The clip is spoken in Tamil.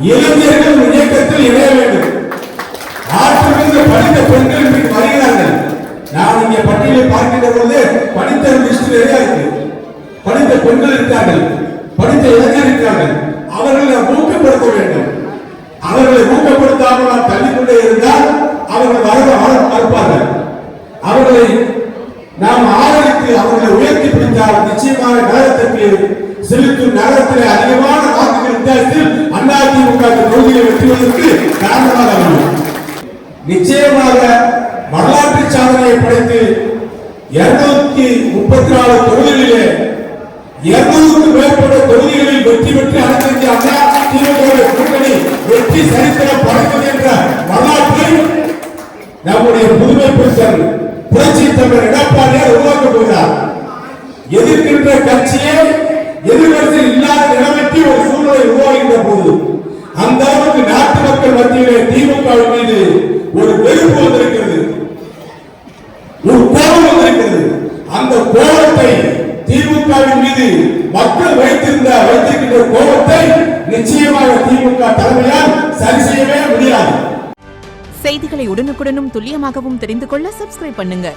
இளைஞர்கள் இயக்கத்தில் இணைய வேண்டும். ஆற்றிலிருந்து படித்த பெண்கள் இன்றைக்கு வருகிறார்கள். நான் இங்கே பட்டியலை பார்க்கின்ற போது படித்த லிஸ்ட் நிறைய இருக்கு. படித்த பெண்கள் இருக்கார்கள், படித்த இளைஞர்கள் இருக்கிறார்கள். அவர்களை ஊக்கப்படுத்த வேண்டும். அவர்களை ஊக்கப்படுத்தாமல் நாம் தள்ளிக்கொண்டே இருந்தால் அவர்கள் வர மறுப்பார்கள். அவர்களை நாம் ஆதரித்து அவர்களை உயர்த்தி பிடித்தால் நிச்சயமாக நகரத்திற்கு செலுத்தும் நகரத்தில் அதிகமான வாக்குகள் வித்தியாசத்தில் அதிமுக தொகுதியை வெற்றுவதற்கு காரணமாக அமையும். நிச்சயமாக வரலாற்று சாதனையை படைத்து 234 தொகுதிகளிலே 200க்கும் மேற்பட்ட தொகுதிகளில் வெற்றி பெற்று அனைத்து அதிமுக கூட்டணி வெற்றி சரித்திரம் படைத்தது என்ற வரலாற்றை நம்முடைய புதுமை புருஷன் புரட்சி தலைவர் எடப்பாடியார் உருவாக்க போகிறார். எதிர்க்கின்ற கட்சியை எதிர்வரிசையில் இல்லாத நிலைமைக்கு ஒரு சூழ்நிலை உருவாகின்ற போது அந்த அளவுக்கு நாட்டு மக்கள் மத்தியிலே திமுக மீது ஒரு வெறுப்பு வந்திருக்கிறது, ஒரு கோபம் வந்திருக்கிறது. அந்த கோபத்தை திமுகவின் மீது மக்கள் வைத்திருக்கின்ற கோபத்தை நிச்சயமாக திமுக தலைமையால் சரி செய்யவே முடியாது. செய்திகளை உடனுக்குடனும் துல்லியமாகவும் தெரிந்து கொள்ள சப்ஸ்கிரைப் பண்ணுங்க.